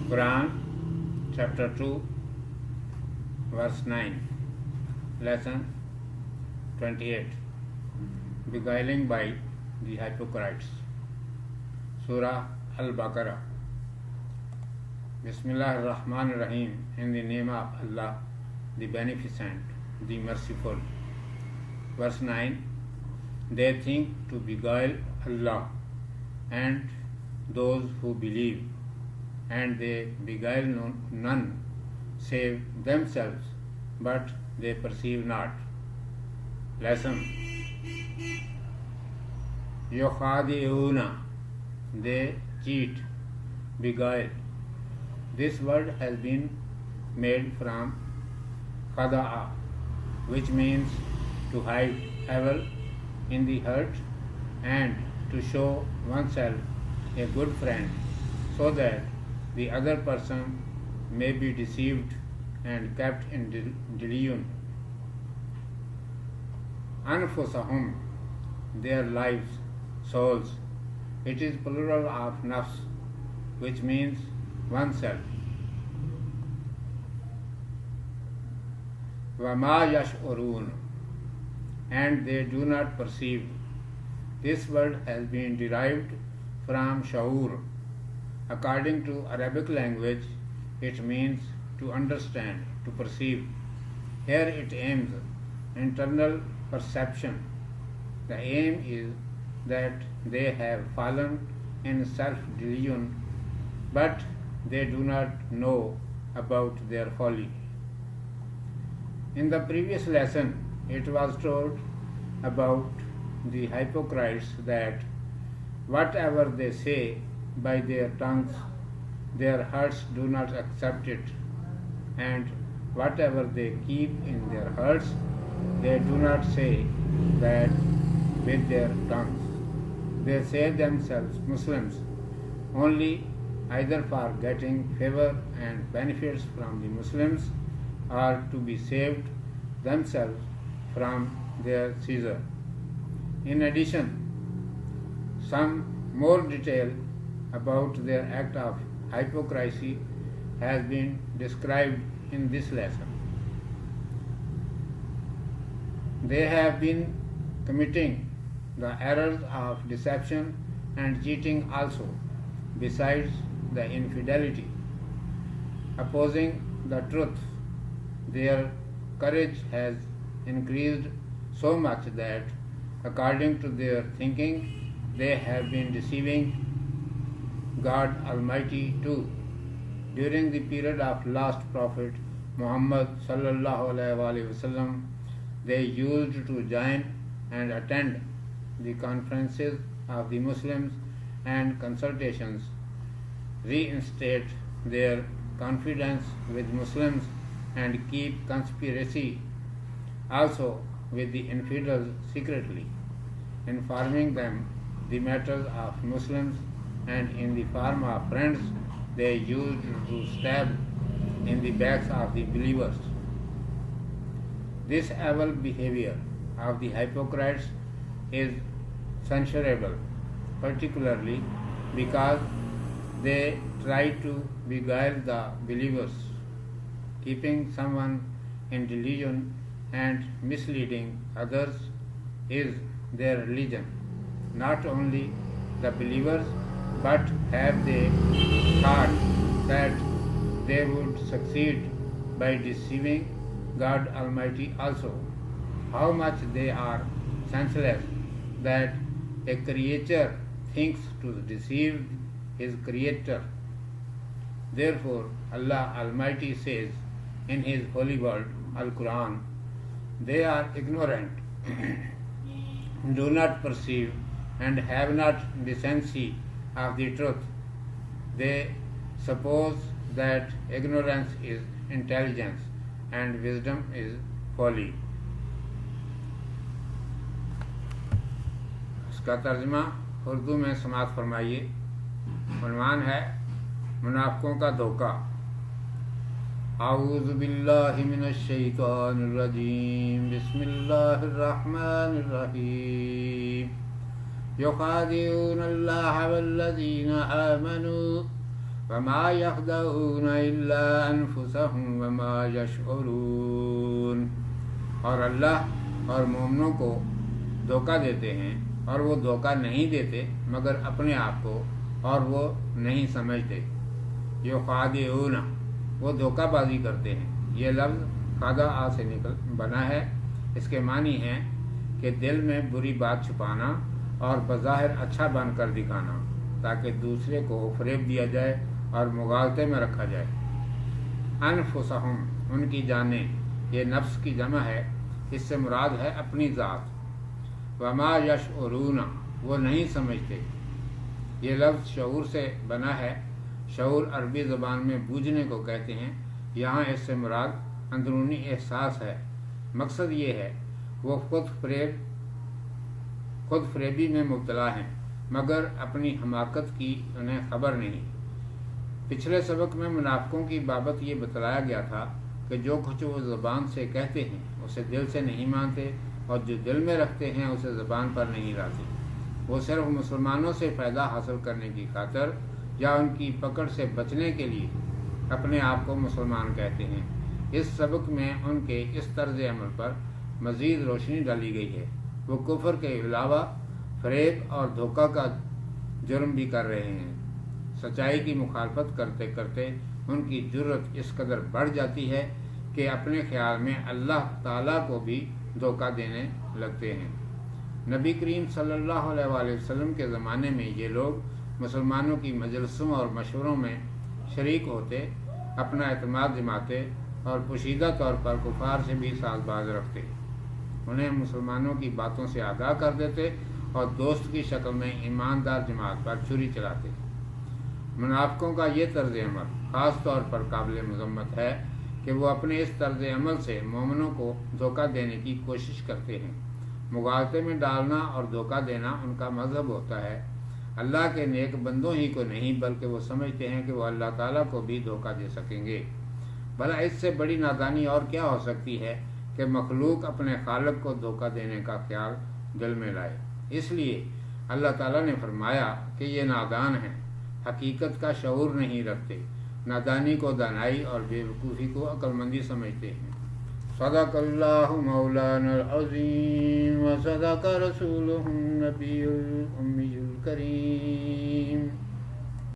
Quran, chapter 2, verse 9, lesson 28, beguiling by the hypocrites. Surah Al-Baqarah. Bismillah ar-Rahman ar-Rahim, in the name of Allah, the Beneficent, the Merciful. Verse 9, they think to beguile Allah and those who believe, and they beguile none save themselves, but they perceive not. Lesson. Yukhadi'una, they cheat, beguile. This word has been made from khada'a, which means to hide evil in the heart and to show oneself a good friend so that the other person may be deceived and kept in delusion. Anfusahum, their lives, souls. It is plural of nafs, which means oneself. Wama yash'urun, and they do not perceive. This word has been derived from shaur. According to Arabic language, it means to understand, to perceive. Here it aims internal perception. The aim is that they have fallen in self-delusion, but they do not know about their folly. In the previous lesson, it was told about the hypocrites that whatever they say by their tongues, their hearts do not accept it, and whatever they keep in their hearts, they do not say that with their tongues. They say themselves Muslims only either for getting favor and benefits from the Muslims or to be saved themselves from their Caesar. In addition, some more detail about their act of hypocrisy has been described in this lesson. They have been committing the errors of deception and cheating also, besides the infidelity. Opposing the truth, their courage has increased so much that, according to their thinking, they have been deceiving God Almighty too. During the period of last Prophet Muhammad sallallahu alaihi wasallam, they used to join and attend the conferences of the Muslims and consultations, reinstate their confidence with Muslims, and keep conspiracy also with the infidels secretly, informing them the matters of Muslims, and in the form of friends they used to stab in the backs of the believers. This evil behavior of the hypocrites is censurable, particularly because they try to beguile the believers. Keeping someone in delusion and misleading others is their religion. Not only the believers, but have they thought that they would succeed by deceiving God Almighty also? How much they are senseless that a creature thinks to deceive his creator. Therefore, Allah Almighty says in His holy word, Al-Quran, they are ignorant, do not perceive, and have not decency of the truth. They suppose that ignorance is intelligence and wisdom is folly. इसका तर्जमा उर्दू में समाअत फरमाइए। उन्वान है मुनाफिकों का धोखा। आऊज़ु बिल्लाहि मिनश शैतानिर रजीम, बिस्मिल्लाहिर रहमानिर रहीम। युखादिऊनल्लाह वल्लज़ीना आमनू وما يخدعون إلا أنفسهم وما يشعرون۔ اور اللہ اور مومنوں کو دھوکہ دیتے ہیں اور وہ دھوکہ نہیں دیتے مگر اپنے آپ کو، اور وہ نہیں سمجھتے۔ یخادعون، وہ دھوکہ بازی کرتے ہیں۔ یہ لفظ خادع سے بنا ہے۔ اس کے معنی ہیں کہ دل میں بری بات چھپانا اور بظاہر اچھا بن کر دکھانا تاکہ دوسرے کو فریب دیا جائے اور مغالطے میں رکھا جائے۔ انفسہم، ان کی جانیں، یہ نفس کی جمع ہے، اس سے مراد ہے اپنی ذات۔ وما یشعرون، وہ نہیں سمجھتے۔ یہ لفظ شعور سے بنا ہے۔ شعور عربی زبان میں بوجھنے کو کہتے ہیں، یہاں اس سے مراد اندرونی احساس ہے۔ مقصد یہ ہے وہ خود فریبی میں مبتلا ہیں مگر اپنی حماقت کی انہیں خبر نہیں۔ پچھلے سبق میں منافقوں کی بابت یہ بتلایا گیا تھا کہ جو کچھ وہ زبان سے کہتے ہیں اسے دل سے نہیں مانتے، اور جو دل میں رکھتے ہیں اسے زبان پر نہیں لاتے۔ وہ صرف مسلمانوں سے فائدہ حاصل کرنے کی خاطر یا ان کی پکڑ سے بچنے کے لیے اپنے آپ کو مسلمان کہتے ہیں۔ اس سبق میں ان کے اس طرز عمل پر مزید روشنی ڈالی گئی ہے۔ وہ کفر کے علاوہ فریب اور دھوکہ کا جرم بھی کر رہے ہیں۔ سچائی کی مخالفت کرتے کرتے ان کی جرت اس قدر بڑھ جاتی ہے کہ اپنے خیال میں اللہ تعالیٰ کو بھی دھوکہ دینے لگتے ہیں۔ نبی کریم صلی اللہ علیہ وآلہ وسلم کے زمانے میں یہ لوگ مسلمانوں کی مجلسوں اور مشوروں میں شریک ہوتے، اپنا اعتماد جماتے اور پوشیدہ طور پر کفار سے بھی ساز باز رکھتے، انہیں مسلمانوں کی باتوں سے آگاہ کر دیتے اور دوست کی شکل میں ایماندار جماعت پر چھری چلاتے۔ منافقوں کا یہ طرز عمل خاص طور پر قابل مذمت ہے کہ وہ اپنے اس طرز عمل سے مومنوں کو دھوکہ دینے کی کوشش کرتے ہیں۔ مغالطے میں ڈالنا اور دھوکہ دینا ان کا مذہب ہوتا ہے۔ اللہ کے نیک بندوں ہی کو نہیں بلکہ وہ سمجھتے ہیں کہ وہ اللہ تعالیٰ کو بھی دھوکہ دے سکیں گے۔ بھلا اس سے بڑی نادانی اور کیا ہو سکتی ہے کہ مخلوق اپنے خالق کو دھوکہ دینے کا خیال دل میں لائے۔ اس لیے اللہ تعالیٰ نے فرمایا کہ یہ نادان ہیں، حقیقت کا شعور نہیں رکھتے، نادانی کو دانائی اور بے وقوفی کو عقل مندی سمجھتے ہیں۔ صدق اللہ مولانا العظیم و صدق رسولہ النبی الامی الکریم۔